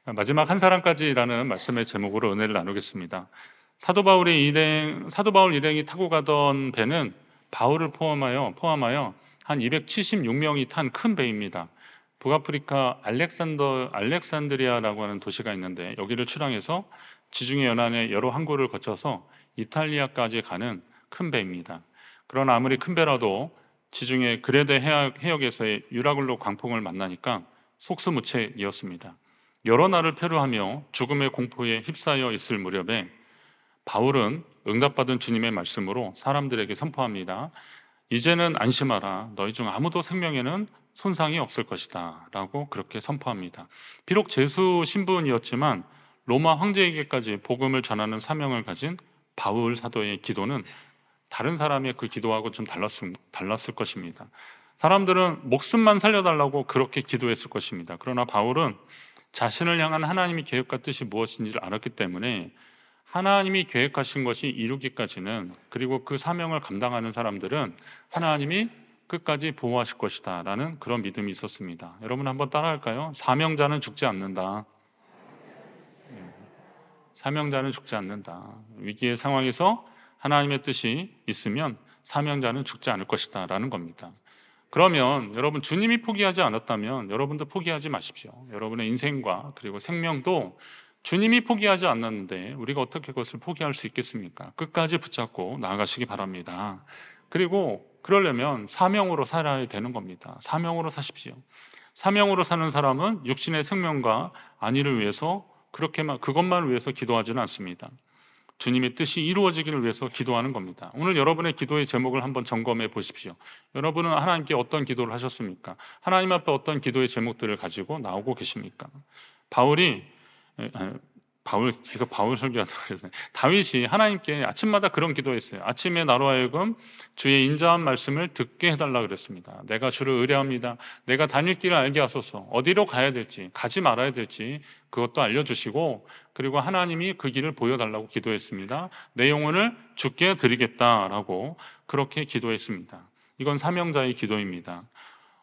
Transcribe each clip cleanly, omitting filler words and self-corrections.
마지막 한 사람까지라는 말씀의 제목으로 은혜를 나누겠습니다. 사도 바울 일행이 타고 가던 배는 바울을 포함하여 한 276명이 탄 큰 배입니다. 북아프리카 알렉산드리아라고 하는 도시가 있는데 여기를 출항해서 지중해 연안의 여러 항구를 거쳐서 이탈리아까지 가는 큰 배입니다. 그러나 아무리 큰 배라도 지중해 그레데 해역에서의 유라굴로 광풍을 만나니까 속수무책이었습니다. 여러 날을 표류하며 죽음의 공포에 휩싸여 있을 무렵에 바울은 응답받은 주님의 말씀으로 사람들에게 선포합니다. 이제는 안심하라. 너희 중 아무도 생명에는 손상이 없을 것이다. 라고 그렇게 선포합니다. 비록 제수 신분이었지만 로마 황제에게까지 복음을 전하는 사명을 가진 바울 사도의 기도는 다른 사람의 그 기도하고 좀 달랐을 것입니다. 사람들은 목숨만 살려달라고 그렇게 기도했을 것입니다. 그러나 바울은 자신을 향한 하나님의 계획과 뜻이 무엇인지를 알았기 때문에 하나님이 계획하신 것이 이루기까지는, 그리고 그 사명을 감당하는 사람들은 하나님이 끝까지 보호하실 것이다 라는 그런 믿음이 있었습니다. 여러분 한번 따라할까요? 사명자는 죽지 않는다. 사명자는 죽지 않는다. 위기의 상황에서 하나님의 뜻이 있으면 사명자는 죽지 않을 것이다 라는 겁니다. 그러면 여러분, 주님이 포기하지 않았다면 여러분도 포기하지 마십시오. 여러분의 인생과 그리고 생명도 주님이 포기하지 않았는데 우리가 어떻게 그것을 포기할 수 있겠습니까? 끝까지 붙잡고 나아가시기 바랍니다. 그리고 그러려면 사명으로 살아야 되는 겁니다. 사명으로 사십시오. 사명으로 사는 사람은 육신의 생명과 안위를 위해서 그것만 위해서 기도하지는 않습니다. 주님의 뜻이 이루어지기를 위해서 기도하는 겁니다. 오늘 여러분의 기도의 제목을 한번 점검해 보십시오. 여러분은 하나님께 어떤 기도를 하셨습니까? 하나님 앞에 어떤 기도의 제목들을 가지고 나오고 계십니까? 계속 바울 설교하다 그랬어요. 다윗이 하나님께 아침마다 그런 기도했어요. 아침에 나로 하여금 주의 인자한 말씀을 듣게 해달라 그랬습니다. 내가 주를 의뢰합니다. 내가 다닐 길을 알게 하소서. 어디로 가야 될지, 가지 말아야 될지 그것도 알려주시고, 그리고 하나님이 그 길을 보여달라고 기도했습니다. 내 영혼을 주께 드리겠다라고 그렇게 기도했습니다. 이건 사명자의 기도입니다.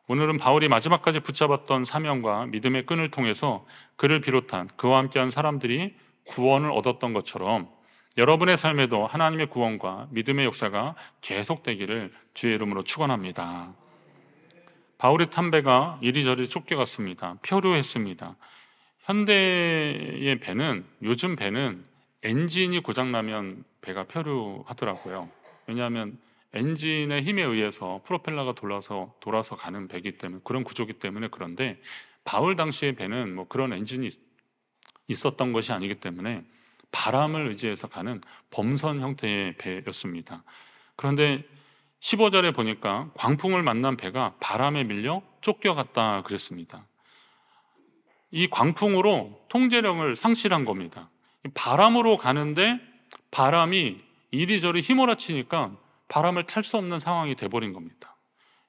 오늘은 바울이 마지막까지 붙잡았던 사명과 믿음의 끈을 통해서 그를 비롯한 그와 함께한 사람들이 구원을 얻었던 것처럼 여러분의 삶에도 하나님의 구원과 믿음의 역사가 계속되기를 주의 이름으로 축원합니다. 바울의 탐배가 이리저리 쫓겨갔습니다. 표류했습니다. 현대의 배는, 요즘 배는 엔진이 고장나면 배가 표류하더라고요. 왜냐하면 엔진의 힘에 의해서 프로펠러가 돌아서 가는 배기 때문에, 그런 구조기 때문에. 그런데 바울 당시의 배는 뭐 그런 엔진이 있었던 것이 아니기 때문에 바람을 의지해서 가는 범선 형태의 배였습니다. 그런데 15절에 보니까 광풍을 만난 배가 바람에 밀려 쫓겨갔다 그랬습니다. 이 광풍으로 통제력을 상실한 겁니다. 바람으로 가는데 바람이 이리저리 휘몰아치니까 바람을 탈 수 없는 상황이 돼버린 겁니다.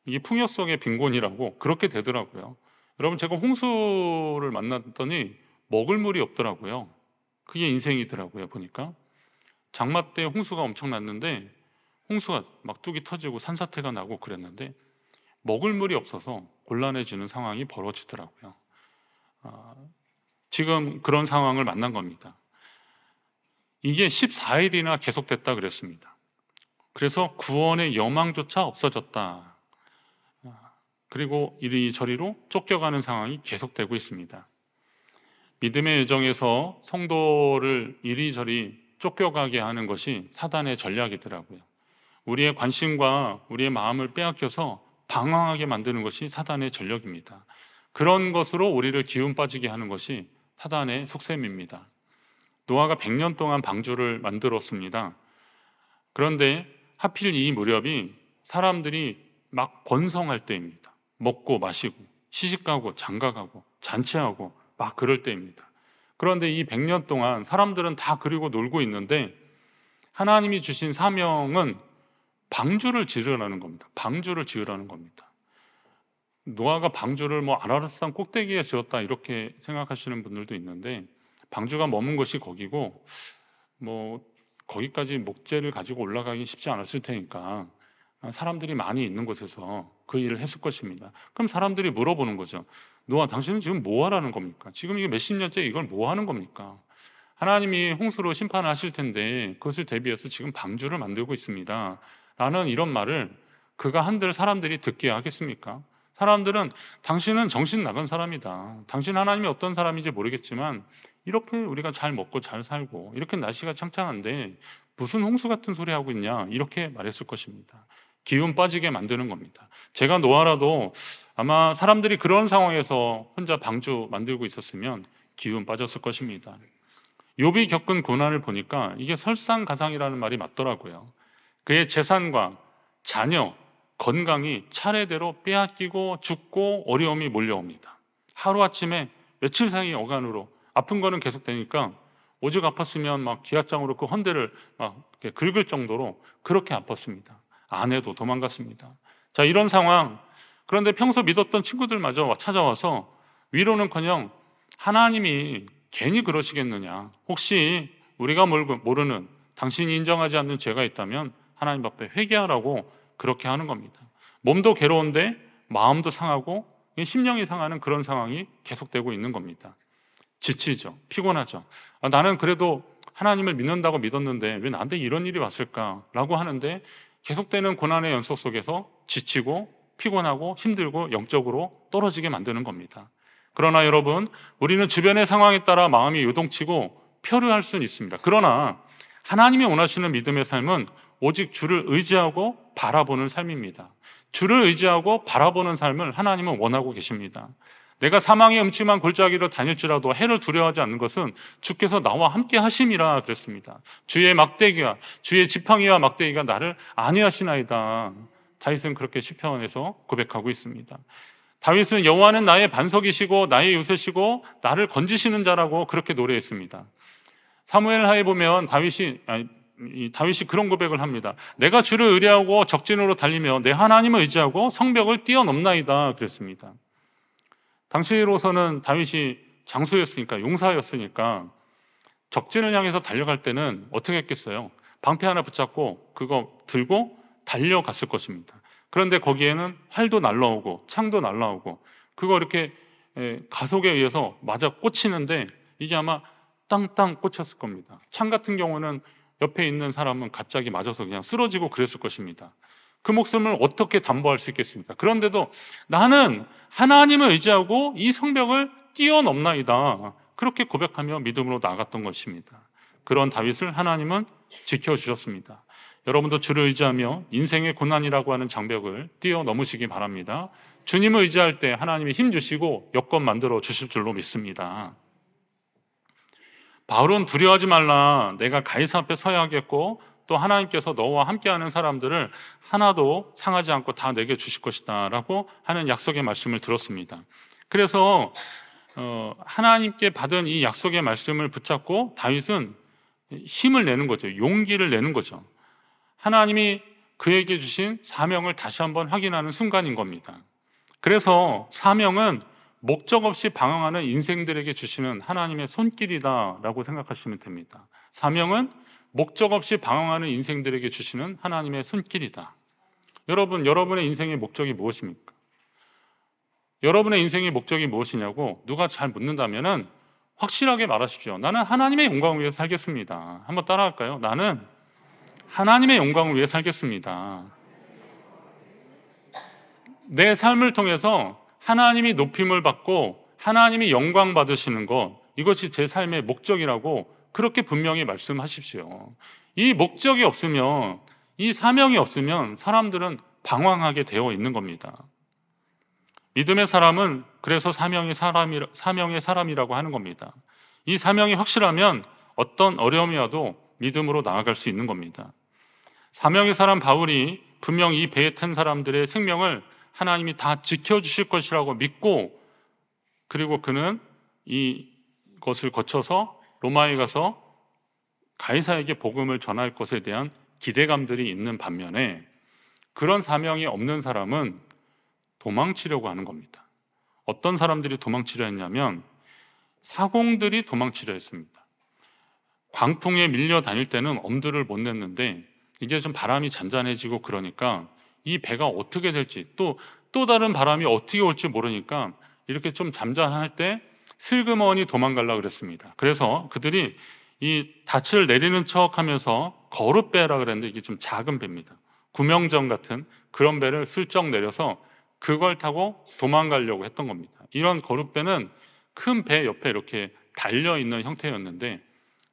이게 풍요 속의 빈곤이라고 그렇게 되더라고요. 여러분, 제가 홍수를 만났더니 먹을 물이 없더라고요. 그게 인생이더라고요. 보니까 장마 때 홍수가 엄청 났는데, 홍수가 막 뚝이 터지고 산사태가 나고 그랬는데 먹을 물이 없어서 곤란해지는 상황이 벌어지더라고요. 지금 그런 상황을 만난 겁니다. 이게 14일이나 계속됐다 그랬습니다. 그래서 구원의 여망조차 없어졌다. 그리고 이리저리로 쫓겨가는 상황이 계속되고 있습니다. 믿음의 여정에서 성도를 이리저리 쫓겨가게 하는 것이 사단의 전략이더라고요. 우리의 관심과 우리의 마음을 빼앗겨서 방황하게 만드는 것이 사단의 전략입니다. 그런 것으로 우리를 기운 빠지게 하는 것이 사단의 속셈입니다. 노아가 100년 동안 방주를 만들었습니다. 그런데 하필 이 무렵이 사람들이 막 번성할 때입니다. 먹고 마시고 시집가고 장가가고 잔치하고 막 그럴 때입니다. 그런데 이 100년 동안 사람들은 다 그리고 놀고 있는데 하나님이 주신 사명은 방주를 지으라는 겁니다. 방주를 지으라는 겁니다. 노아가 방주를 뭐 아라рат산 꼭대기에 지었다 이렇게 생각하시는 분들도 있는데, 방주가 머문 곳이 거기고 뭐 거기까지 목재를 가지고 올라가기 쉽지 않았을 테니까 사람들이 많이 있는 곳에서 그 일을 했을 것입니다. 그럼 사람들이 물어보는 거죠. 노아, 당신은 지금 뭐 하라는 겁니까? 지금 이게 몇십 년째 이걸 뭐 하는 겁니까? 하나님이 홍수로 심판을 하실 텐데 그것을 대비해서 지금 방주를 만들고 있습니다. 라는 이런 말을 그가 한들 사람들이 듣게 하겠습니까? 사람들은 당신은 정신 나간 사람이다. 당신 하나님이 어떤 사람인지 모르겠지만 이렇게 우리가 잘 먹고 잘 살고 이렇게 날씨가 창창한데 무슨 홍수 같은 소리 하고 있냐, 이렇게 말했을 것입니다. 기운 빠지게 만드는 겁니다. 제가 노아라도 아마 사람들이 그런 상황에서 혼자 방주 만들고 있었으면 기운 빠졌을 것입니다. 욥이 겪은 고난을 보니까 이게 설상가상이라는 말이 맞더라고요. 그의 재산과 자녀, 건강이 차례대로 빼앗기고 죽고 어려움이 몰려옵니다. 하루아침에 며칠 사이 어간으로 아픈 거는 계속되니까 오죽 아팠으면 막 기아장으로 그 헌대를 막 긁을 정도로 그렇게 아팠습니다. 아내도 도망갔습니다. 자, 이런 상황. 그런데 평소 믿었던 친구들마저 찾아와서 위로는커녕 하나님이 괜히 그러시겠느냐, 혹시 우리가 모르는 당신이 인정하지 않는 죄가 있다면 하나님 앞에 회개하라고 그렇게 하는 겁니다. 몸도 괴로운데 마음도 상하고 심령이 상하는 그런 상황이 계속되고 있는 겁니다. 지치죠. 피곤하죠. 나는 그래도 하나님을 믿는다고 믿었는데 왜 나한테 이런 일이 왔을까라고 하는데 계속되는 고난의 연속 속에서 지치고 피곤하고 힘들고 영적으로 떨어지게 만드는 겁니다. 그러나 여러분, 우리는 주변의 상황에 따라 마음이 요동치고 표류할 수는 있습니다. 그러나 하나님이 원하시는 믿음의 삶은 오직 주를 의지하고 바라보는 삶입니다. 주를 의지하고 바라보는 삶을 하나님은 원하고 계십니다. 내가 사망의 음침한 골짜기로 다닐지라도 해를 두려워하지 않는 것은 주께서 나와 함께 하심이라 그랬습니다. 주의 막대기와 주의 지팡이와 막대기가 나를 안위하시나이다. 다윗은 그렇게 시편에서 고백하고 있습니다. 다윗은 여호와는 나의 반석이시고 나의 요새시고 나를 건지시는 자라고 그렇게 노래했습니다. 사무엘하에 보면 다윗이 그런 고백을 합니다. 내가 주를 의뢰하고 적진으로 달리며 내 하나님을 의지하고 성벽을 뛰어넘나이다 그랬습니다. 당시로서는 다윗이 장수였으니까, 용사였으니까 적진을 향해서 달려갈 때는 어떻게 했겠어요? 방패 하나 붙잡고 그거 들고 달려갔을 것입니다. 그런데 거기에는 활도 날라오고 창도 날라오고 그거 이렇게 가속에 의해서 맞아 꽂히는데 이게 아마 땅땅 꽂혔을 겁니다. 창 같은 경우는 옆에 있는 사람은 갑자기 맞아서 그냥 쓰러지고 그랬을 것입니다. 그 목숨을 어떻게 담보할 수 있겠습니까? 그런데도 나는 하나님을 의지하고 이 성벽을 뛰어넘나이다, 그렇게 고백하며 믿음으로 나아갔던 것입니다. 그런 다윗을 하나님은 지켜주셨습니다. 여러분도 주를 의지하며 인생의 고난이라고 하는 장벽을 뛰어넘으시기 바랍니다. 주님을 의지할 때 하나님이 힘 주시고 여건 만들어 주실 줄로 믿습니다. 바울은 두려워하지 말라, 내가 가이사 앞에 서야 하겠고 또 하나님께서 너와 함께하는 사람들을 하나도 상하지 않고 다 내게 주실 것이다 라고 하는 약속의 말씀을 들었습니다. 그래서 하나님께 받은 이 약속의 말씀을 붙잡고 다윗은 힘을 내는 거죠. 용기를 내는 거죠. 하나님이 그에게 주신 사명을 다시 한번 확인하는 순간인 겁니다. 그래서 사명은 목적 없이 방황하는 인생들에게 주시는 하나님의 손길이다라고 생각하시면 됩니다. 사명은 목적 없이 방황하는 인생들에게 주시는 하나님의 손길이다. 여러분, 여러분의 인생의 목적이 무엇입니까? 여러분의 인생의 목적이 무엇이냐고 누가 잘 묻는다면은 확실하게 말하십시오. 나는 하나님의 영광을 위해 살겠습니다. 한번 따라할까요? 나는 하나님의 영광을 위해 살겠습니다. 내 삶을 통해서 하나님이 높임을 받고 하나님이 영광 받으시는 것, 이것이 제 삶의 목적이라고 그렇게 분명히 말씀하십시오. 이 목적이 없으면, 이 사명이 없으면 사람들은 방황하게 되어 있는 겁니다. 믿음의 사람은 그래서 사명의 사람이라고 하는 겁니다. 이 사명이 확실하면 어떤 어려움이 와도 믿음으로 나아갈 수 있는 겁니다. 사명의 사람 바울이 분명 이 배에 탄 사람들의 생명을 하나님이 다 지켜주실 것이라고 믿고, 그리고 그는 이것을 거쳐서 로마에 가서 가이사에게 복음을 전할 것에 대한 기대감들이 있는 반면에 그런 사명이 없는 사람은 도망치려고 하는 겁니다. 어떤 사람들이 도망치려 했냐면 사공들이 도망치려 했습니다. 광풍에 밀려 다닐 때는 엄두를 못 냈는데 이제 좀 바람이 잔잔해지고 그러니까 이 배가 어떻게 될지 또 다른 바람이 어떻게 올지 모르니까 이렇게 좀 잠잠할 때 슬그머니 도망가려고 그랬습니다. 그래서 그들이 이 닻을 내리는 척하면서 거룻배라 그랬는데 이게 좀 작은 배입니다. 구명정 같은 그런 배를 슬쩍 내려서 그걸 타고 도망가려고 했던 겁니다. 이런 거룻배는 큰 배 옆에 이렇게 달려있는 형태였는데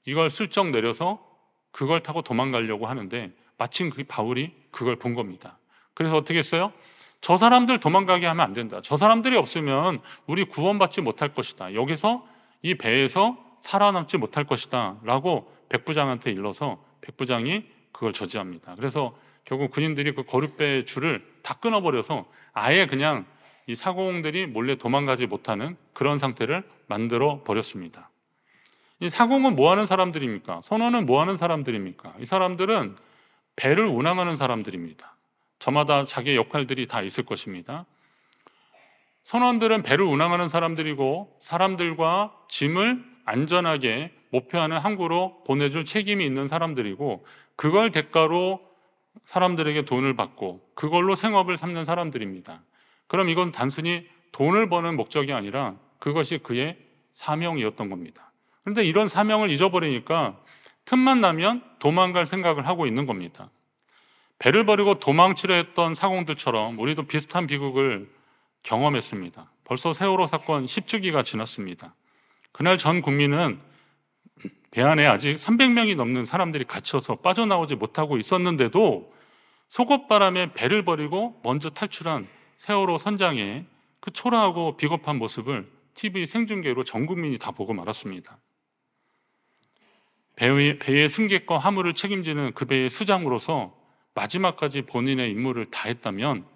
이걸 슬쩍 내려서 그걸 타고 도망가려고 하는데 마침 그 바울이 그걸 본 겁니다. 그래서 어떻게 했어요? 저 사람들 도망가게 하면 안 된다. 저 사람들이 없으면 우리 구원받지 못할 것이다. 여기서 이 배에서 살아남지 못할 것이다 라고 백부장한테 일러서 백부장이 그걸 저지합니다. 그래서 결국 군인들이 그 거룻배의 줄을 다 끊어버려서 아예 그냥 이 사공들이 몰래 도망가지 못하는 그런 상태를 만들어 버렸습니다. 이 사공은 뭐 하는 사람들입니까? 선원은 뭐 하는 사람들입니까? 이 사람들은 배를 운항하는 사람들입니다. 저마다 자기의 역할들이 다 있을 것입니다. 선원들은 배를 운항하는 사람들이고 사람들과 짐을 안전하게 목표하는 항구로 보내줄 책임이 있는 사람들이고 그걸 대가로 사람들에게 돈을 받고 그걸로 생업을 삼는 사람들입니다. 그럼 이건 단순히 돈을 버는 목적이 아니라 그것이 그의 사명이었던 겁니다. 그런데 이런 사명을 잊어버리니까 틈만 나면 도망갈 생각을 하고 있는 겁니다. 배를 버리고 도망치려 했던 사공들처럼 우리도 비슷한 비극을 경험했습니다. 벌써 세월호 사건 10주기가 지났습니다. 그날 전 국민은 배 안에 아직 300명이 넘는 사람들이 갇혀서 빠져나오지 못하고 있었는데도 속옷바람에 배를 버리고 먼저 탈출한 세월호 선장의 그 초라하고 비겁한 모습을 TV 생중계로 전 국민이 다 보고 말았습니다. 배의 승객과 화물을 책임지는 그 배의 수장으로서 마지막까지 본인의 임무를 다했다면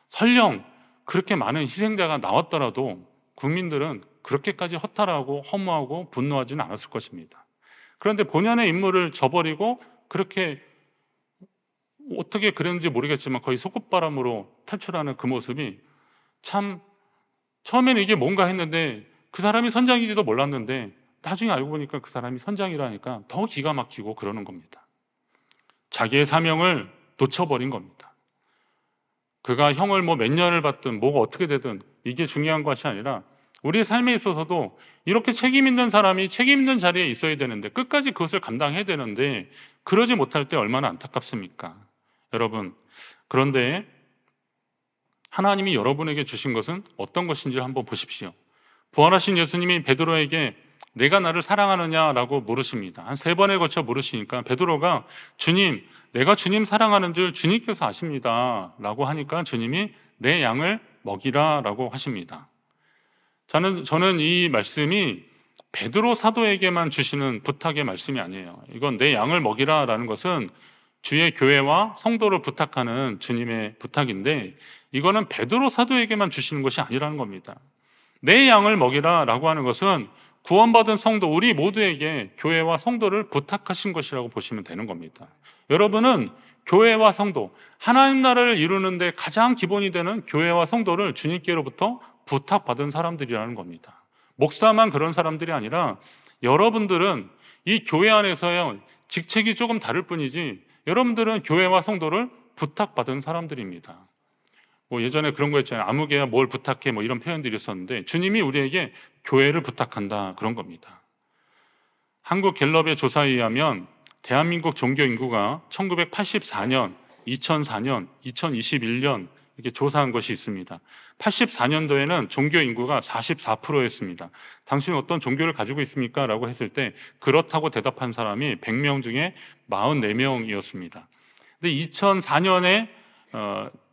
설령 그렇게 많은 희생자가 나왔더라도 국민들은 그렇게까지 허탈하고 허무하고 분노하지는 않았을 것입니다. 그런데 본연의 임무를 저버리고 그렇게 어떻게 그랬는지 모르겠지만 거의 속옷바람으로 탈출하는 그 모습이 참 처음에는 이게 뭔가 했는데 그 사람이 선장인지도 몰랐는데 나중에 알고 보니까 그 사람이 선장이라니까 더 기가 막히고 그러는 겁니다. 자기의 사명을 놓쳐버린 겁니다. 그가 형을 뭐 몇 년을 받든 뭐가 어떻게 되든 이게 중요한 것이 아니라 우리의 삶에 있어서도 이렇게 책임 있는 사람이 책임 있는 자리에 있어야 되는데 끝까지 그것을 감당해야 되는데 그러지 못할 때 얼마나 안타깝습니까? 여러분, 그런데 하나님이 여러분에게 주신 것은 어떤 것인지 한번 보십시오. 부활하신 예수님이 베드로에게 내가 나를 사랑하느냐라고 물으십니다. 한 3번에 걸쳐 물으시니까 베드로가 주님, 내가 주님 사랑하는 줄 주님께서 아십니다 라고 하니까 주님이 내 양을 먹이라 라고 하십니다. 저는 이 말씀이 베드로 사도에게만 주시는 부탁의 말씀이 아니에요. 이건 내 양을 먹이라 라는 것은 주의 교회와 성도를 부탁하는 주님의 부탁인데 이거는 베드로 사도에게만 주시는 것이 아니라는 겁니다. 내 양을 먹이라 라고 하는 것은 구원받은 성도 우리 모두에게 교회와 성도를 부탁하신 것이라고 보시면 되는 겁니다. 여러분은 교회와 성도, 하나님 나라를 이루는데 가장 기본이 되는 교회와 성도를 주님께로부터 부탁받은 사람들이라는 겁니다. 목사만 그런 사람들이 아니라 여러분들은 이 교회 안에서의 직책이 조금 다를 뿐이지 여러분들은 교회와 성도를 부탁받은 사람들입니다. 뭐 예전에 그런 거 있잖아요. 아무개야 뭘 부탁해 뭐 이런 표현들이 있었는데 주님이 우리에게 교회를 부탁한다 그런 겁니다. 한국 갤럽의 조사에 의하면 대한민국 종교 인구가 1984년, 2004년, 2021년 이렇게 조사한 것이 있습니다. 84년도에는 종교 인구가 44%였습니다. 당신은 어떤 종교를 가지고 있습니까? 라고 했을 때 그렇다고 대답한 사람이 100명 중에 44명이었습니다. 근데 2004년에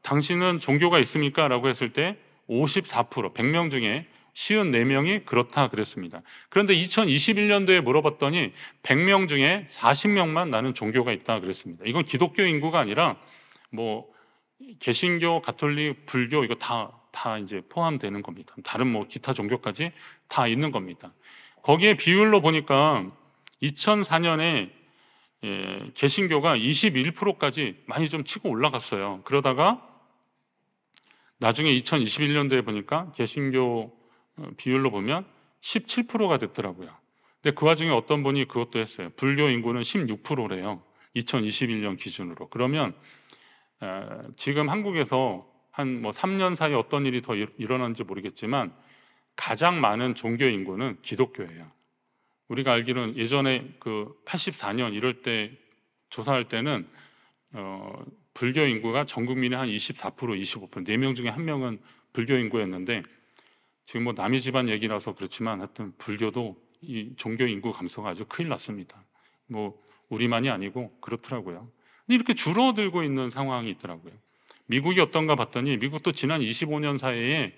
당신은 종교가 있습니까? 라고 했을 때 54%, 100명 중에 54명이 그렇다 그랬습니다. 그런데 2021년도에 물어봤더니 100명 중에 40명만 나는 종교가 있다 그랬습니다. 이건 기독교 인구가 아니라 뭐 개신교, 가톨릭, 불교 이거 다 이제 포함되는 겁니다. 다른 뭐 기타 종교까지 다 있는 겁니다. 거기에 비율로 보니까 2004년에 개신교가 21%까지 많이 좀 치고 올라갔어요. 그러다가 나중에 2021년도에 보니까 개신교 비율로 보면 17%가 됐더라고요. 근데 그 와중에 어떤 분이 그것도 했어요. 불교 인구는 16%래요. 2021년 기준으로. 그러면 지금 한국에서 한 뭐 3년 사이에 어떤 일이 더 일어났는지 모르겠지만 가장 많은 종교 인구는 기독교예요. 우리가 알기로는 예전에 그 84년 이럴 때 조사할 때는 불교 인구가 전 국민의 한 24%, 25%, 4명 중에 1명은 불교 인구였는데 지금 뭐 남의 집안 얘기라서 그렇지만 하여튼 불교도 이 종교 인구 감소가 아주 큰일 났습니다. 뭐 우리만이 아니고 그렇더라고요. 근데 이렇게 줄어들고 있는 상황이 있더라고요. 미국이 어떤가 봤더니 미국도 지난 25년 사이에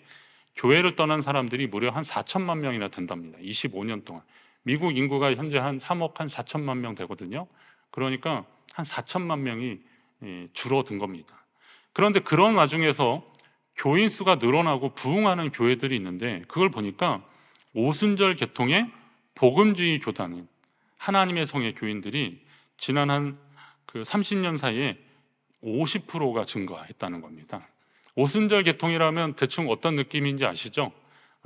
교회를 떠난 사람들이 무려 한 4천만 명이나 된답니다. 25년 동안. 미국 인구가 현재 한 3억 한 4천만 명 되거든요. 그러니까 한 4천만 명이 줄어든 겁니다. 그런데 그런 와중에서 교인 수가 늘어나고 부흥하는 교회들이 있는데 그걸 보니까 오순절 계통의 복음주의 교단인 하나님의 성의 교인들이 지난 한 그 30년 사이에 50%가 증가했다는 겁니다. 오순절 계통이라면 대충 어떤 느낌인지 아시죠?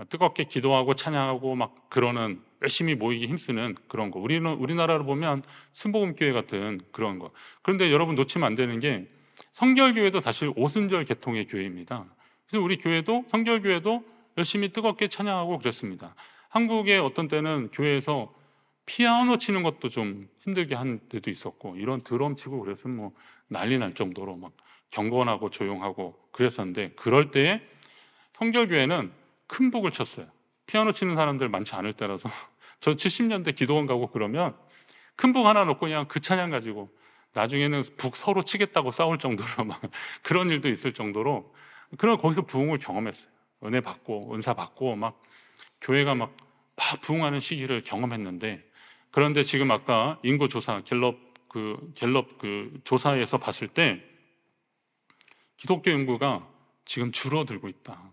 뜨겁게 기도하고 찬양하고 막 그러는 열심히 모이기 힘쓰는 그런 거. 우리나라로 보면 순복음교회 같은 그런 거. 그런데 여러분 놓치면 안 되는 게 성결교회도 사실 오순절 계통의 교회입니다. 그래서 우리 교회도 성결교회도 열심히 뜨겁게 찬양하고 그랬습니다. 한국의 어떤 때는 교회에서 피아노 치는 것도 좀 힘들게 한 데도 있었고 이런 드럼 치고 그랬으면 뭐 난리 날 정도로 막 경건하고 조용하고 그랬었는데 그럴 때에 성결교회는 큰 북을 쳤어요. 피아노 치는 사람들 많지 않을 때라서 저 70년대 기도원 가고 그러면 큰 북 하나 놓고 그냥 그 찬양 가지고 나중에는 북 서로 치겠다고 싸울 정도로 막 그런 일도 있을 정도로 그런 거기서 부흥을 경험했어요. 은혜 받고 은사 받고 막 교회가 막 부흥하는 시기를 경험했는데 그런데 지금 아까 인구 조사 갤럽 그 조사에서 봤을 때 기독교 인구가 지금 줄어들고 있다.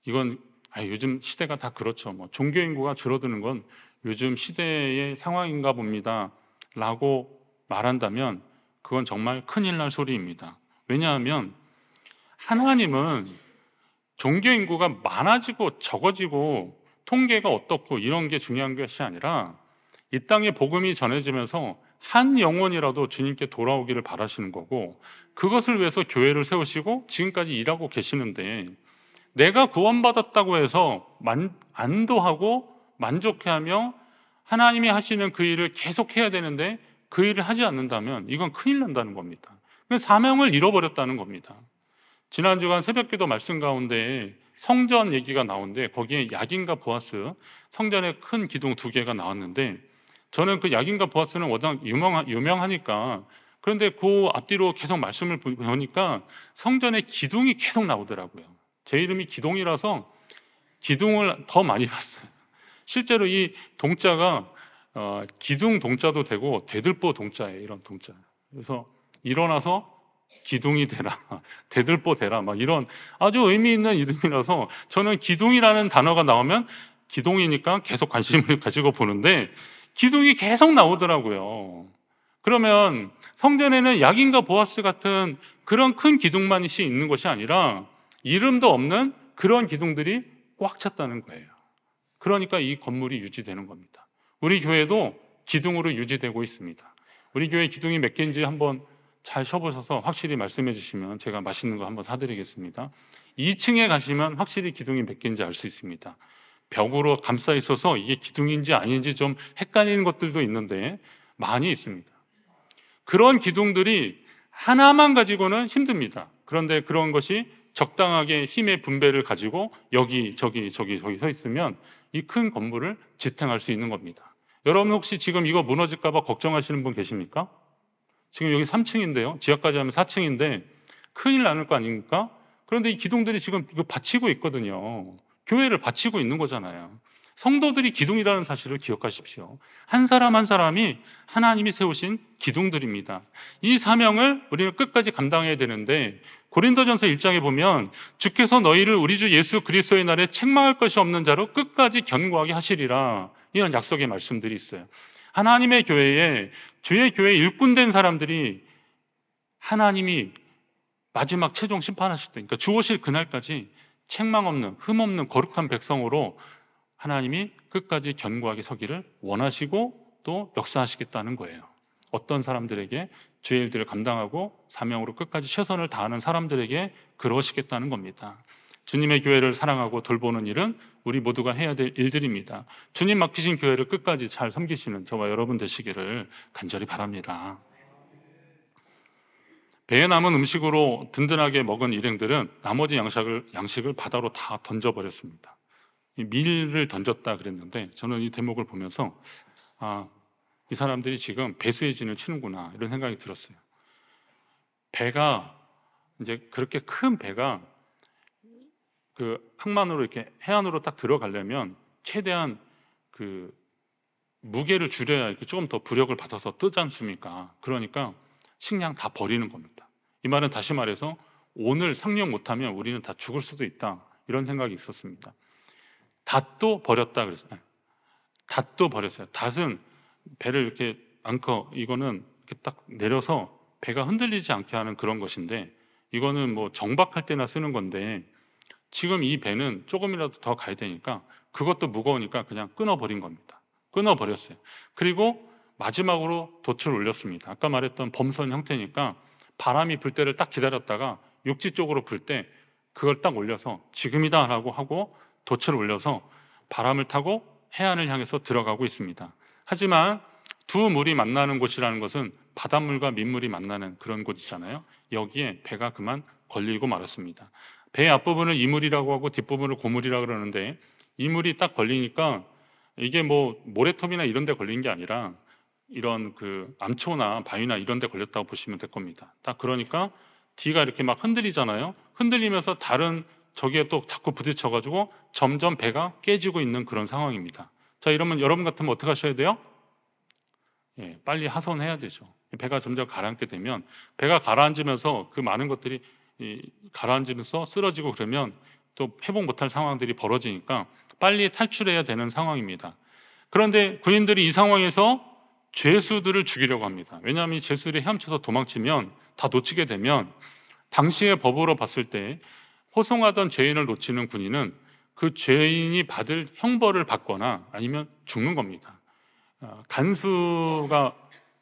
이건 요즘 시대가 다 그렇죠. 뭐 종교 인구가 줄어드는 건 요즘 시대의 상황인가 봅니다. 라고 말한다면 그건 정말 큰일 날 소리입니다. 왜냐하면 하나님은 종교 인구가 많아지고 적어지고 통계가 어떻고 이런 게 중요한 것이 아니라 이 땅에 복음이 전해지면서 한 영혼이라도 주님께 돌아오기를 바라시는 거고 그것을 위해서 교회를 세우시고 지금까지 일하고 계시는데 내가 구원받았다고 해서 안도하고 만족해하며 하나님이 하시는 그 일을 계속해야 되는데 그 일을 하지 않는다면 이건 큰일 난다는 겁니다. 사명을 잃어버렸다는 겁니다. 지난 주간 새벽기도 말씀 가운데 성전 얘기가 나오는데 거기에 야긴과 보아스 성전에 큰 기둥 2개가 나왔는데 저는 그 야긴과 보아스는 워낙 유명하니까 그런데 그 앞뒤로 계속 말씀을 보니까 성전에 기둥이 계속 나오더라고요. 제 이름이 기동이라서 기둥을 더 많이 봤어요. 실제로 이 동자가 기둥 동자도 되고 대들보 동자예요. 이런 동자. 그래서 일어나서 기둥이 되라, 대들보 되라, 막 이런 아주 의미 있는 이름이라서 저는 기둥이라는 단어가 나오면 기둥이니까 계속 관심을 가지고 보는데 기둥이 계속 나오더라고요. 그러면 성전에는 야긴과 보아스 같은 그런 큰 기둥만이 있는 것이 아니라 이름도 없는 그런 기둥들이 꽉 찼다는 거예요. 그러니까 이 건물이 유지되는 겁니다. 우리 교회도 기둥으로 유지되고 있습니다. 우리 교회 기둥이 몇 개인지 한번 잘 쉬어보셔서 확실히 말씀해 주시면 제가 맛있는 거 한번 사드리겠습니다. 2층에 가시면 확실히 기둥이 몇 개인지 알 수 있습니다. 벽으로 감싸 있어서 이게 기둥인지 아닌지 좀 헷갈리는 것들도 있는데 많이 있습니다. 그런 기둥들이 하나만 가지고는 힘듭니다. 그런데 그런 것이 적당하게 힘의 분배를 가지고 여기 저기 서 있으면 이 큰 건물을 지탱할 수 있는 겁니다. 여러분 혹시 지금 이거 무너질까 봐 걱정하시는 분 계십니까? 지금 여기 3층인데요. 지하까지 하면 4층인데 큰일 나는 거 아닙니까? 그런데 이 기둥들이 지금 이거 받치고 있거든요. 교회를 받치고 있는 거잖아요. 성도들이 기둥이라는 사실을 기억하십시오. 한 사람 한 사람이 하나님이 세우신 기둥들입니다. 이 사명을 우리는 끝까지 감당해야 되는데 고린도전서 1장에 보면 주께서 너희를 우리 주 예수 그리스도의 날에 책망할 것이 없는 자로 끝까지 견고하게 하시리라, 이런 약속의 말씀들이 있어요. 하나님의 교회에 주의 교회 일꾼된 사람들이 하나님이 마지막 최종 심판하실 때, 그러니까 주 오실 그날까지 책망 없는 흠 없는 거룩한 백성으로 하나님이 끝까지 견고하게 서기를 원하시고 또 역사하시겠다는 거예요. 어떤 사람들에게 주의 일들을 감당하고 사명으로 끝까지 최선을 다하는 사람들에게 그러시겠다는 겁니다. 주님의 교회를 사랑하고 돌보는 일은 우리 모두가 해야 될 일들입니다. 주님 맡기신 교회를 끝까지 잘 섬기시는 저와 여러분 되시기를 간절히 바랍니다. 배에 남은 음식으로 든든하게 먹은 일행들은 나머지 양식을 바다로 다 던져버렸습니다. 밀을 던졌다 그랬는데 저는 이 대목을 보면서 이 사람들이 지금 배수의 진을 치는구나 이런 생각이 들었어요. 배가 이제 그렇게 큰 배가 그 항만으로 이렇게 해안으로 딱 들어가려면 최대한 그 무게를 줄여야 이렇게 조금 더 부력을 받아서 뜨지 않습니까? 그러니까 식량 다 버리는 겁니다. 이 말은 다시 말해서 오늘 상륙 못하면 우리는 다 죽을 수도 있다 이런 생각이 있었습니다. 닷도 버렸다 그랬어요. 닷도 버렸어요. 닷은 배를 이렇게 앙커 이거는 이렇게 딱 내려서 배가 흔들리지 않게 하는 그런 것인데 이거는 뭐 정박할 때나 쓰는 건데 지금 이 배는 조금이라도 더 가야 되니까 그것도 무거우니까 그냥 끊어버린 겁니다. 끊어버렸어요. 그리고 마지막으로 돛을 올렸습니다. 아까 말했던 범선 형태니까 바람이 불 때를 딱 기다렸다가 육지 쪽으로 불 때 그걸 딱 올려서 지금이다 라고 하고 돛을 올려서 바람을 타고 해안을 향해서 들어가고 있습니다. 하지만 두 물이 만나는 곳이라는 것은 바닷물과 민물이 만나는 그런 곳이잖아요. 여기에 배가 그만 걸리고 말았습니다. 배 앞부분을 이물이라고 하고 뒷부분을 고물이라고 그러는데 이물이 딱 걸리니까 이게 뭐 모래톱이나 이런 데 걸린 게 아니라 이런 그 암초나 바위나 이런 데 걸렸다고 보시면 될 겁니다. 딱 그러니까 뒤가 이렇게 막 흔들리잖아요. 흔들리면서 다른 저기에 또 자꾸 부딪혀가지고 점점 배가 깨지고 있는 그런 상황입니다. 자, 이러면 여러분 같으면 어떻게 하셔야 돼요? 빨리 하선해야 되죠. 배가 점점 가라앉게 되면 배가 가라앉으면서 그 많은 것들이 가라앉으면서 쓰러지고 그러면 또 회복 못할 상황들이 벌어지니까 빨리 탈출해야 되는 상황입니다. 그런데 군인들이 이 상황에서 죄수들을 죽이려고 합니다. 왜냐하면 이 죄수들이 헤엄쳐서 도망치면 다 놓치게 되면 당시의 법으로 봤을 때 호송하던 죄인을 놓치는 군인은 그 죄인이 받을 형벌을 받거나 아니면 죽는 겁니다. 간수가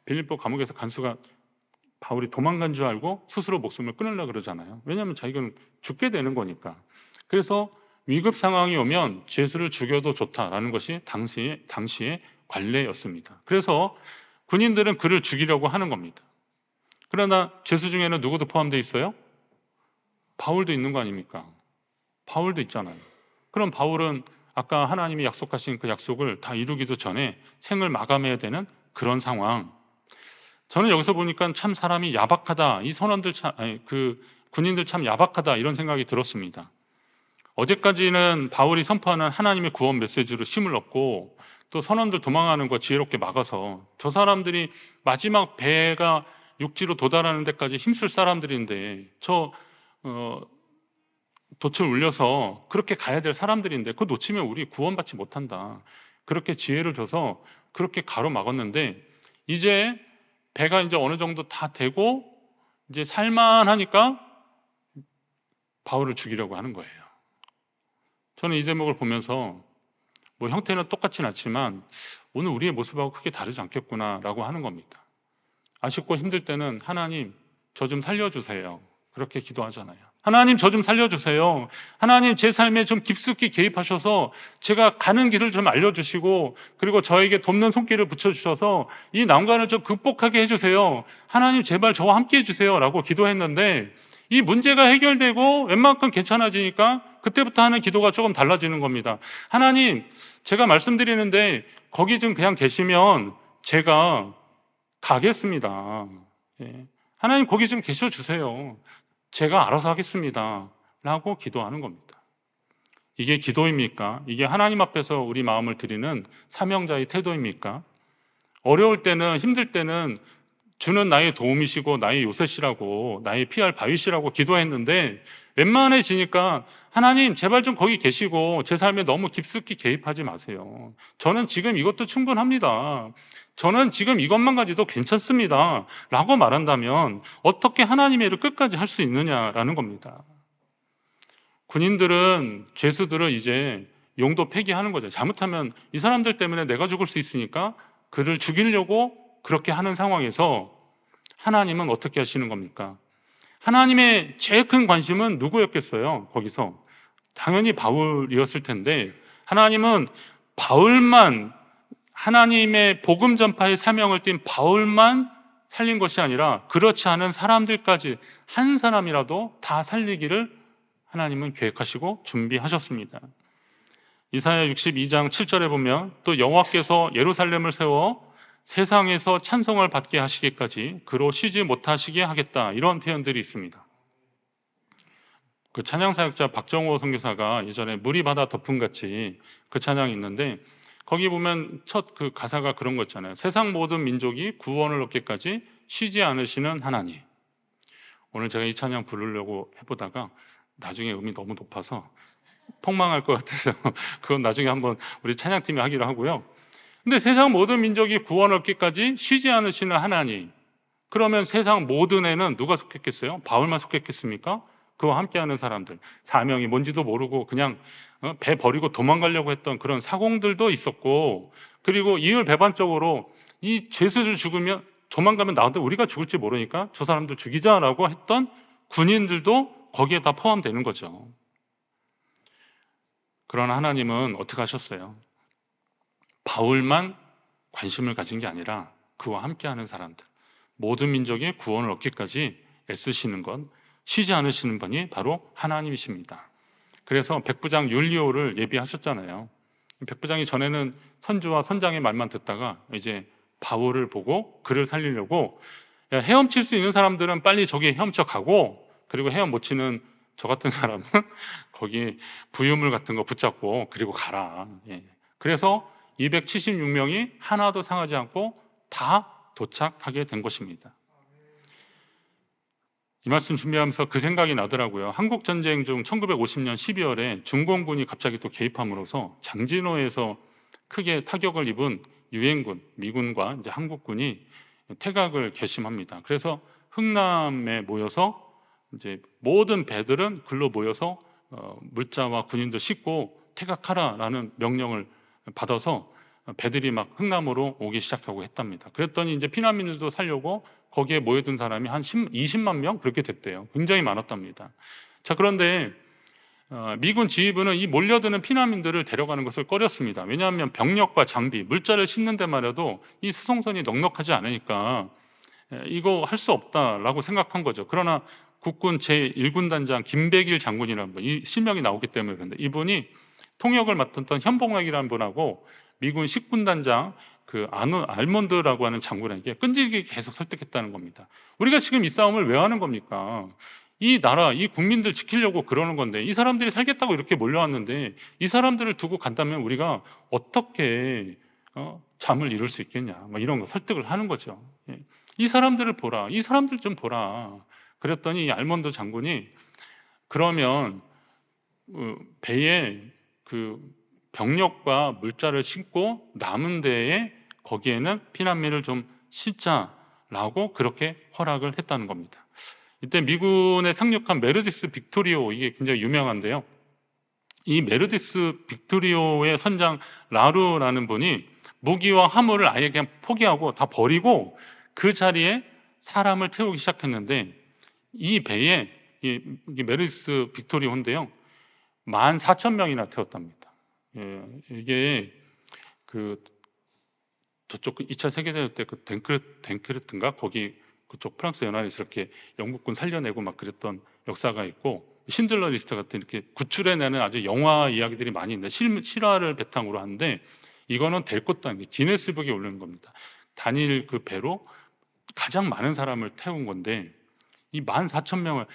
빌립보 감옥에서 간수가 바울이 도망간 줄 알고 스스로 목숨을 끊으려고 그러잖아요. 왜냐하면 자기는 죽게 되는 거니까. 그래서 위급 상황이 오면 죄수를 죽여도 좋다라는 것이 당시의 관례였습니다. 그래서 군인들은 그를 죽이려고 하는 겁니다. 그러나 죄수 중에는 누구도 포함되어 있어요? 바울도 있는 거 아닙니까? 바울도 있잖아요. 그럼 바울은 아까 하나님이 약속하신 그 약속을 다 이루기도 전에 생을 마감해야 되는 그런 상황. 저는 여기서 보니까 참 사람이 야박하다. 이 선원들 그 군인들 참 야박하다 이런 생각이 들었습니다. 어제까지는 바울이 선포하는 하나님의 구원 메시지로 힘을 얻고 또 선원들 도망하는 거 지혜롭게 막아서 저 사람들이 마지막 배가 육지로 도달하는 데까지 힘쓸 사람들인데 돛을 울려서 그렇게 가야 될 사람들인데 그거 놓치면 우리 구원받지 못한다. 그렇게 지혜를 줘서 그렇게 가로막았는데 이제 배가 이제 어느 정도 다 되고 이제 살만하니까 바울을 죽이려고 하는 거예요. 저는 이 대목을 보면서 뭐 형태는 똑같진 않지만 오늘 우리의 모습하고 크게 다르지 않겠구나라고 하는 겁니다. 아쉽고 힘들 때는 하나님 저 좀 살려주세요. 그렇게 기도하잖아요. 하나님 저 좀 살려주세요. 하나님 제 삶에 좀 깊숙이 개입하셔서 제가 가는 길을 좀 알려주시고 그리고 저에게 돕는 손길을 붙여주셔서 이 난관을 좀 극복하게 해주세요. 하나님 제발 저와 함께 해주세요 라고 기도했는데 이 문제가 해결되고 웬만큼 괜찮아지니까 그때부터 하는 기도가 조금 달라지는 겁니다. 하나님 제가 말씀드리는데 거기 좀 그냥 계시면 제가 가겠습니다. 하나님 거기 좀 계셔주세요. 제가 알아서 하겠습니다 라고 기도하는 겁니다. 이게 기도입니까? 이게 하나님 앞에서 우리 마음을 드리는 사명자의 태도입니까? 어려울 때는 힘들 때는 주는 나의 도움이시고 나의 요새시라고 나의 피할 바위시라고 기도했는데 웬만해지니까 하나님 제발 좀 거기 계시고 제 삶에 너무 깊숙이 개입하지 마세요. 저는 지금 이것도 충분합니다. 저는 지금 이것만 가지도 괜찮습니다 라고 말한다면 어떻게 하나님의 일을 끝까지 할 수 있느냐라는 겁니다. 군인들은 죄수들은 이제 용도 폐기하는 거죠. 잘못하면 이 사람들 때문에 내가 죽을 수 있으니까 그를 죽이려고 그렇게 하는 상황에서 하나님은 어떻게 하시는 겁니까? 하나님의 제일 큰 관심은 누구였겠어요? 거기서 당연히 바울이었을 텐데, 하나님은 바울만, 하나님의 복음 전파의 사명을 띈 바울만 살린 것이 아니라 그렇지 않은 사람들까지 한 사람이라도 다 살리기를 하나님은 계획하시고 준비하셨습니다. 이사야 62장 7절에 보면 또 여호와께서 예루살렘을 세워 세상에서 찬송을 받게 하시기까지 그로 쉬지 못하시게 하겠다, 이런 표현들이 있습니다. 그 찬양사역자 박정호 선교사가 예전에 물이 바다 덮음같이 그 찬양이 있는데, 거기 보면 첫 그 가사가 그런 거 있잖아요. 세상 모든 민족이 구원을 얻기까지 쉬지 않으시는 하나님. 오늘 제가 이 찬양 부르려고 해보다가 나중에 음이 너무 높아서 폭망할 것 같아서 그건 나중에 한번 우리 찬양팀이 하기로 하고요. 근데 세상 모든 민족이 구원을 얻기까지 쉬지 않으시는 하나님, 그러면 세상 모든 애는 누가 속했겠어요? 바울만 속했겠습니까? 그와 함께하는 사람들, 사명이 뭔지도 모르고 그냥 배 버리고 도망가려고 했던 그런 사공들도 있었고, 그리고 이율배반적으로 이 죄수들 죽으면 도망가면 나한테 우리가 죽을지 모르니까 저 사람들 죽이자라고 했던 군인들도 거기에 다 포함되는 거죠. 그러나 하나님은 어떻게 하셨어요? 바울만 관심을 가진 게 아니라 그와 함께하는 사람들, 모든 민족의 구원을 얻기까지 애쓰시는 건, 쉬지 않으시는 분이 바로 하나님이십니다. 그래서 백부장 율리오를 예비하셨잖아요. 백부장이 전에는 선주와 선장의 말만 듣다가 이제 바울을 보고 그를 살리려고, 헤엄칠 수 있는 사람들은 빨리 저기 헤엄쳐 가고, 그리고 헤엄 못 치는 저 같은 사람은 거기 부유물 같은 거 붙잡고 그리고 가라. 그래서 276명이 하나도 상하지 않고 다 도착하게 된 것입니다. 이 말씀 준비하면서 그 생각이 나더라고요. 한국전쟁 중 1950년 12월에 중공군이 갑자기 또 개입함으로써 장진호에서 크게 타격을 입은 유엔군, 미군과 이제 한국군이 퇴각을 결심합니다. 그래서 흥남에 모여서 이제 모든 배들은 글로 모여서 물자와 군인들 싣고 퇴각하라라는 명령을 받아서 배들이 막 흥남으로 오기 시작하고 했답니다. 그랬더니 이제 피난민들도 살려고 거기에 모여든 사람이 한 20만 명 그렇게 됐대요. 굉장히 많았답니다. 자, 그런데 미군 지휘부는 이 몰려드는 피난민들을 데려가는 것을 꺼렸습니다. 왜냐하면 병력과 장비, 물자를 싣는 데만 해도 이 수송선이 넉넉하지 않으니까 이거 할 수 없다라고 생각한 거죠. 그러나 국군 제1군단장 김백일 장군이라는 분, 이 실명이 나오기 때문에 그런데 이분이 통역을 맡았던 현봉학이라는 분하고 미군 10군단장 그 알몬드라고 하는 장군에게 끈질기게 계속 설득했다는 겁니다. 우리가 지금 이 싸움을 왜 하는 겁니까? 이 나라, 이 국민들 지키려고 그러는 건데, 이 사람들이 살겠다고 이렇게 몰려왔는데 이 사람들을 두고 간다면 우리가 어떻게 잠을 이룰 수 있겠냐, 이런 거 설득을 하는 거죠. 이 사람들을 보라, 이 사람들 좀 보라. 그랬더니 이 알몬드 장군이 그러면 배에 그 병력과 물자를 싣고 남은 데에 거기에는 피난민을 좀 싣자라고 그렇게 허락을 했다는 겁니다. 이때 미군에 상륙한 메르디스 빅토리오, 이게 굉장히 유명한데요. 이 메르디스 빅토리오의 선장 라루라는 분이 무기와 화물을 아예 그냥 포기하고 다 버리고 그 자리에 사람을 태우기 시작했는데, 이 배에 이게 메르디스 빅토리오인데요, 14,000명이나 태웠답니다. 이게 그 저쪽 2차 세계대전 때 그 덴크르트인가 거기 그쪽 프랑스 연안에서 이렇게 영국군 살려내고 막 그랬던 역사가 있고, 신들러 리스트 같은 이렇게 구출해내는 아주 영화 이야기들이 많이 있는데 실화를 바탕으로 하는데, 이거는 될 것도 아닌 게 기네스북에 오르는 겁니다. 단일 그 배로 가장 많은 사람을 태운 건데, 이 14,000명을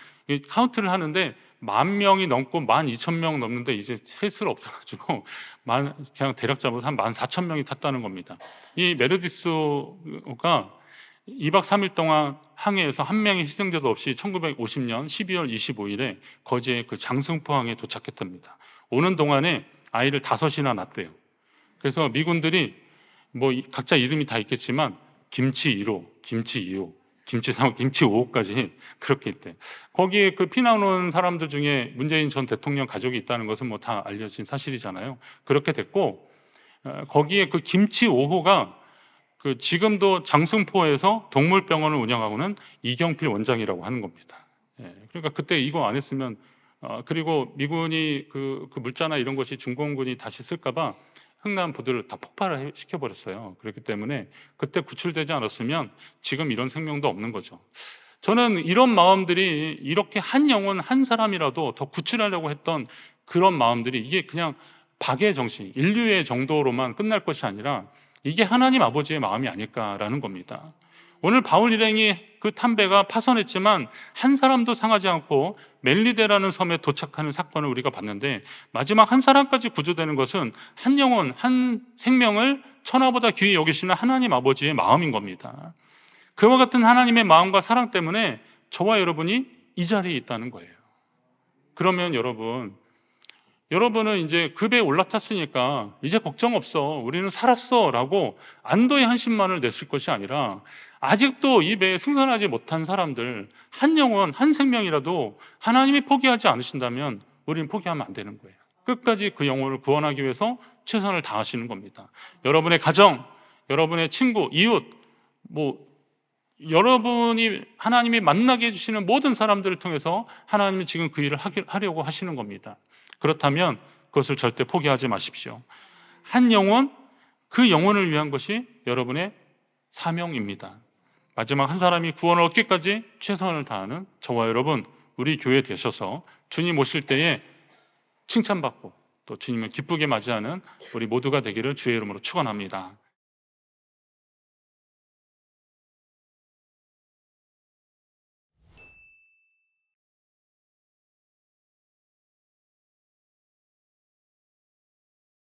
카운트를 하는데 10,000명이 넘고 12,000명 넘는데 이제 셀 수가 없어가지고 그냥 대략 잡아서 한 14,000명이 탔다는 겁니다. 이 메르디스가 2박 3일 동안 항해에서 한 명의 희생자도 없이 1950년 12월 25일에 거제의 그 장승포항에 도착했답니다. 오는 동안에 아이를 5이나 낳았대요. 그래서 미군들이 뭐 각자 이름이 다 있겠지만 김치 1호, 김치 2호, 김치 3호, 김치 5호까지 그렇게 있대. 거기에 그 피난 온 사람들 중에 문재인 전 대통령 가족이 있다는 것은 뭐 다 알려진 사실이잖아요. 그렇게 됐고, 거기에 그 김치 5호가 지금도 장승포에서 동물병원을 운영하고는 이경필 원장이라고 하는 겁니다. 예, 그러니까 그때 이거 안 했으면 그리고 미군이 그 물자나 이런 것이 중공군이 다시 쓸까봐 흥남 부두를 다 폭발을 시켜버렸어요. 그렇기 때문에 그때 구출되지 않았으면 지금 이런 생명도 없는 거죠. 저는 이런 마음들이 이렇게 한 영혼 한 사람이라도 더 구출하려고 했던 그런 마음들이 이게 그냥 박의 정신, 인류의 정도로만 끝날 것이 아니라 이게 하나님 아버지의 마음이 아닐까라는 겁니다. 오늘 바울 일행이 그 탐배가 파손했지만 한 사람도 상하지 않고 멜리데라는 섬에 도착하는 사건을 우리가 봤는데 마지막 한 사람까지 구조되는 것은 한 영혼, 한 생명을 천하보다 귀히 여기시는 하나님 아버지의 마음인 겁니다. 그와 같은 하나님의 마음과 사랑 때문에 저와 여러분이 이 자리에 있다는 거예요. 그러면 여러분은 이제 그 배에 올라탔으니까 이제 걱정 없어, 우리는 살았어 라고 안도의 한심만을 냈을 것이 아니라 아직도 이 배에 승선하지 못한 사람들 한 영혼 한 생명이라도 하나님이 포기하지 않으신다면 우리는 포기하면 안 되는 거예요. 끝까지 그 영혼을 구원하기 위해서 최선을 다하시는 겁니다. 여러분의 가정, 여러분의 친구, 이웃, 여러분이 하나님이 만나게 해주시는 모든 사람들을 통해서 하나님이 지금 그 일을 하려고 하시는 겁니다. 그렇다면 그것을 절대 포기하지 마십시오. 한 영혼, 그 영혼을 위한 것이 여러분의 사명입니다. 마지막 한 사람이 구원을 얻기까지 최선을 다하는 저와 여러분, 우리 교회 되셔서 주님 오실 때에 칭찬받고 또 주님을 기쁘게 맞이하는 우리 모두가 되기를 주의 이름으로 축원합니다.